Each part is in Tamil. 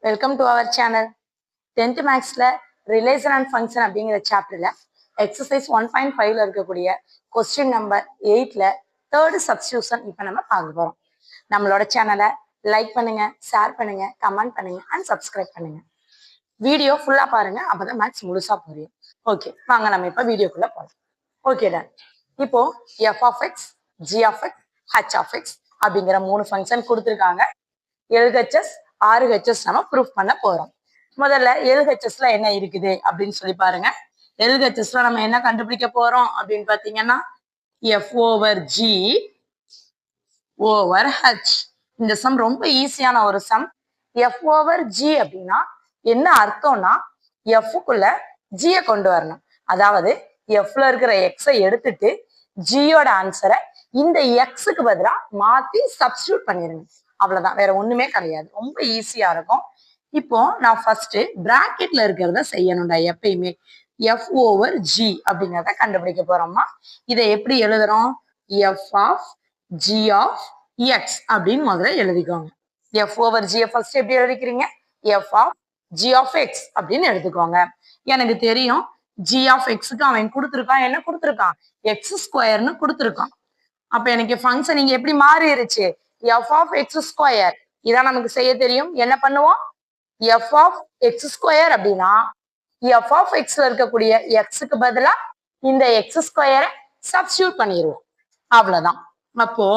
Welcome to our channel. 10th மேக்ஸ்ல ரிலேஷன் அண்ட் ஃபங்க்ஷன் அப்படிங்கிற சாப்டர்ல எக்ஸசைஸ் 1.5ல இருக்கக்கூடிய கொஸ்டின் நம்பர் 8ல தேர்டு சப்ஸ்டியூஷன் இப்போ நம்ம பார்க்க போறோம். நம்மளோட சேனலை லைக் பண்ணுங்க, ஷேர் பண்ணுங்க, கமெண்ட் பண்ணுங்க அண்ட் சப்ஸ்கிரைப் பண்ணுங்க. வீடியோ ஃபுல்லா பாருங்க, அப்பதான் மேக்ஸ் முழுசா புரியும். ஓகே, வாங்க நம்ம இப்போ வீடியோக்குள்ள போகலாம். Okay done. இப்போ f of x, g of x, h of x அப்படிங்கிற 3 ஃபங்க்ஷன் கொடுத்துருக்காங்க. எல்ஹெச்எஸ், ஆர்ஹெச்எஸ் நம்ம ப்ரூஃப் பண்ண போறோம். முதல்ல எல்ஹெச்எஸ்ல என்ன இருக்குது அப்படின்னு சொல்லி பாருங்க. எல்ஹெச்எஸ்ல நம்ம என்ன கண்டுபிடிக்க போறோம் அப்படின்னு பாத்தீங்கன்னா F over g over H. இந்த சம் ரொம்ப ஈஸியான ஒரு சம். எஃப் ஓவர் ஜி அப்படின்னா என்ன அர்த்தம்னா எஃப்க்குள்ள ஜியை கொண்டு வரணும். அதாவது எஃப்ல இருக்கிற எக்ஸை எடுத்துட்டு ஜியோட ஆன்சரை இந்த எக்ஸுக்கு பதிலா மாத்தி சப்ஸ்டியூட் பண்ணிருங்க. அவ்வளவுதான், வேற ஒண்ணுமே கிடையாது. ரொம்ப ஈஸியா இருக்கும். இப்போ நான் ஃபர்ஸ்ட் பிராக்கெட்ல இருக்கிறத செய்யணும்டா. எப்பயுமே எஃப் ஓவர் ஜி அப்படிங்கிறத கண்டுபிடிக்க போறோமா. இதை எப்படி எழுதுறோம்? F of g of x அப்படின்னு முதல்ல எழுதிக்கோங்க. எஃப் ஓவர் ஜி ஃபர்ஸ்ட் எப்படி எழுதிக்கிறீங்க? F of g of x அப்படின்னு எடுத்துக்கோங்க. எனக்கு தெரியும் ஜி ஆஃப் எக்ஸுக்கு அவன் கொடுத்துருக்கான். என்ன கொடுத்துருக்கான்? எக்ஸ் ஸ்கொயர்னு கொடுத்துருக்கான். அப்ப எனக்கு ஃபங்க்ஷன் இங்க எப்படி மாறிடுச்சு? F of x square. இதான் நமக்கு செய்ய தெரியும். என்ன பண்ணுவோம்? எஃப் ஆஃப் எக்ஸ் ஸ்கொயர் அப்படின்னா எஃப் ஆஃப் எக்ஸ்ல இருக்கக்கூடிய எக்ஸுக்கு பதிலா இந்த எக்ஸ் ஸ்கொயரை சப்ஸ்டியூட் பண்ணிடுவோம். அவ்வளவுதான். அப்போ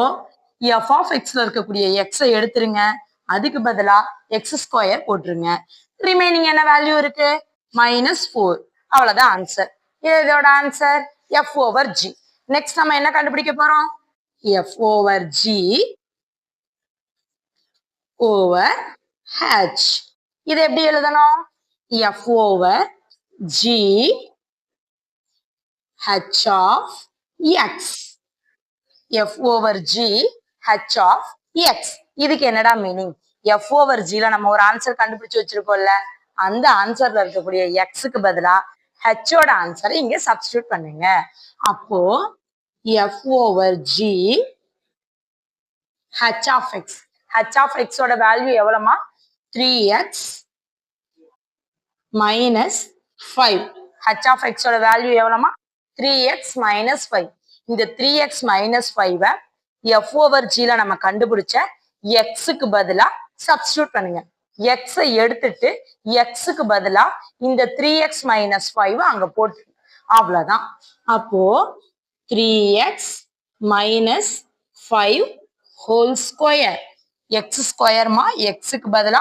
எஃப் ஆஃப் எக்ஸ்ல இருக்கக்கூடிய எக்ஸை எடுத்துருங்க, அதுக்கு பதிலா எக்ஸ் ஸ்கொயர் போட்டுருங்க. ரிமைனிங் என்ன வேல்யூ இருக்கு? -4. அவ்வளவுதான் ஆன்சர். இதோட answer f over g. Next நம்ம என்ன கண்டுபிடிக்க போறோம்? F over g over h. இது எப்படி எழுதணும்? F over g h of x. F over g h of x. இதுக்கு என்னடா மீனிங்? எஃப் ஓவர் ஜில நம்ம ஒரு ஆன்சர் கண்டுபிடிச்சு வச்சிருக்கோம்ல, அந்த ஆன்சர்ல இருக்கக்கூடிய எக்ஸுக்கு பதிலா ஹெச்சோட ஆன்சரை இங்க சப்ஸ்டியூட் பண்ணுங்க. அப்போ f over g h of x. H of எக்ஸோட வேல்யூ எவ்வளவுமா? 3x -5. ஹெச் ஆஃப் எக்ஸோட வேல்யூ எவ்வளவுமா? 3x -5. இந்த 3x -5 எஃப் ஓவர் ஜில நம்ம கண்டுபிடிச்ச எக்ஸுக்கு பதிலா சப்ஸ்டியூட் பண்ணுங்க. எக்ஸை எடுத்துட்டு எக்ஸுக்கு பதிலா இந்த 3x -5 அங்க போட்டு, அவ்வளவுதான். அப்போ 3x -5 ஹோல் ஸ்கொயர். எக்ஸ் ஸ்கொயர்மா, எக்ஸுக்கு பதிலா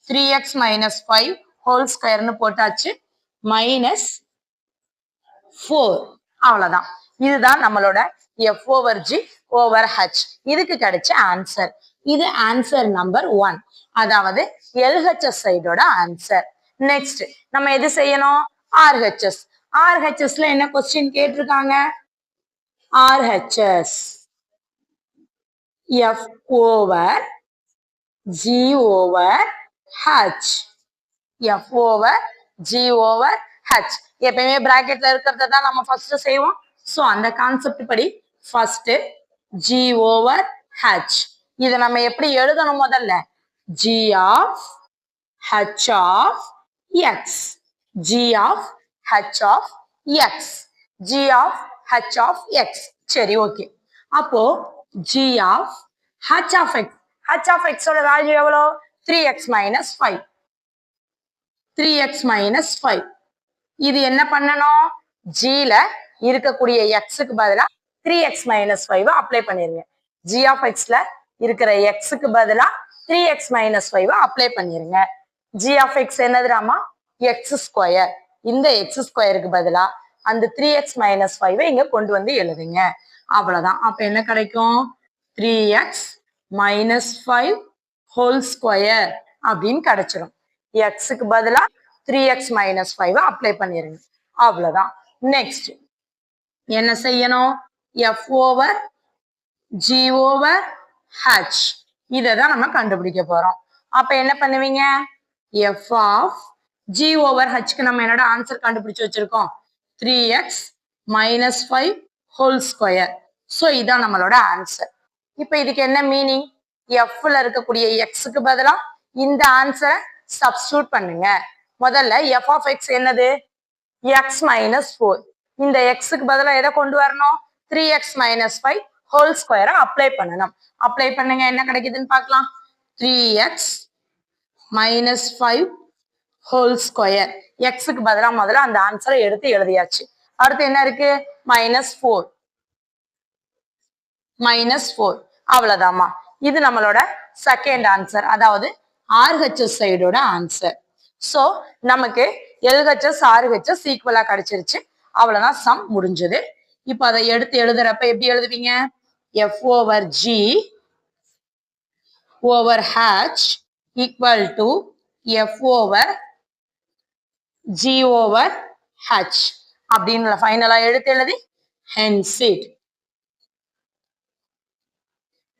3x -5 ஹோல் ஸ்கொயர்னு போட்டாச்சு. -4. அவ்வளவுதான். இதுதான் நம்மளோட F over g over H. இதுக்கு கிடைச்ச ஆன்சர். இது ஆன்சர் நம்பர் 1, அதாவது எல்ஹெச்எஸ் சைடோட ஆன்சர். நெக்ஸ்ட் நம்ம எது செய்யணும்? ஆர்ஹெச்எஸ். ஆர்ஹெச்எஸ்ல என்ன கொஸ்டின் கேட்டிருக்காங்க? RHS F over g over H. F over g over H. எப்பயுமே பிராக்கெட்ல இருக்கிறத தான் நம்ம ஃபர்ஸ்ட் செய்வோம். ஸோ அந்த கான்செப்ட் படி ஃபர்ஸ்ட் ஜி ஓவர் ஹெச். இதை நம்ம எப்படி எழுதணும்? முதல்ல g of h of x. G of h of x. G of h of x. சரி, ஓகே. அப்போ g of h of x. H of எக்ஸோட வேல்யூ எவ்வளோ? 3x -5. 3x -5. இது என்ன பண்ணணும்? ஜில இருக்கக்கூடிய எக்ஸுக்கு பதிலா 3x -5 அப்ளை பண்ணிருங்க. ஜி ஆஃப் எக்ஸ்ல இருக்கிற எக்ஸுக்கு பதிலா 3x -5 அப்ளை பண்ணிருங்க. ஜி ஆஃப் எக்ஸ் என்னதுராமா? X square. இந்த எக்ஸ் ஸ்கொயருக்கு பதிலா அந்த 3x -5 இங்க கொண்டு வந்து எழுதுங்க. அவ்வளவுதான். அப்ப என்ன கிடைக்கும்? 3x -5 ஹோல் ஸ்கொயர் அப்படின்னு கிடைச்சிடும். எக்ஸுக்கு பதிலா 3x -5 அப்ளை பண்ணிருங்க. அவ்வளவுதான். நெக்ஸ்ட் என்ன செய்யணும்? F over g over H. இதை தான் நம்ம கண்டுபிடிக்க போறோம். அப்ப என்ன பண்ணுவீங்க? எஃப் ஆஃப் ஜி ஓவர் ஹெச்க்கு நம்ம என்னோட ஆன்சர் கண்டுபிடிச்சு வச்சிருக்கோம்? 3x -5 whole square. ஸோ இதான் நம்மளோட ஆன்சர். இப்ப இதுக்கு என்ன மீனிங்? எஃப்ல இருக்கக்கூடிய எக்ஸுக்கு பதிலா இந்த ஆன்சரை சப்ஸ்டியூட் பண்ணுங்க. முதல்ல f of x என்னது? x minus 4. இந்த xக்கு பதிலா எதை கொண்டு வரணும்? 3x minus 5 whole square apply பண்ணணும். அப்ளை பண்ணுங்க, என்ன கிடைக்குதுன்னு பார்க்கலாம். 3x minus 5 whole square. xக்கு பதிலா முதல்ல அந்த ஆன்சரை எடுத்து எழுதியாச்சு. அடுத்து என்ன இருக்கு? -4 அவ்வளவுதாமா. இது நம்மளோட செகண்ட் ஆன்சர், அதாவது RHS சைடோட ஆன்சர். சோ நமக்கு LHS RHS ஈக்குவலா கிடைச்சிருச்சு. அவ்வளவுதான், சம் முடிஞ்சது. இப்ப அதை எடுத்து எழுதுறப்ப எப்படி எழுதுவீங்க? F over G over H equal to F over G over H அப்படின்னு ஃபைனலா எடுத்து எழுதி hence it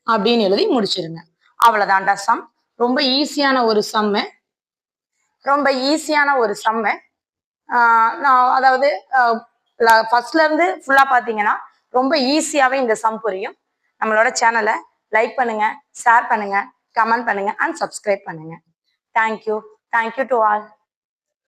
அப்படின்னு எழுதி முடிச்சிருங்க. அவ்வளவுதான்டா சம். ரொம்ப ஈஸியான ஒரு சம்மு, நான் அதாவது ஃபர்ஸ்ட்ல இருந்து ஃபுல்லா பாத்தீங்கன்னா ரொம்ப ஈஸியாவே இந்த சம் புரியும். நம்மளோட சேனலை லைக் பண்ணுங்க, ஷேர் பண்ணுங்க, கமெண்ட் பண்ணுங்க அண்ட் சப்ஸ்கிரைப் பண்ணுங்க. Thank you to all.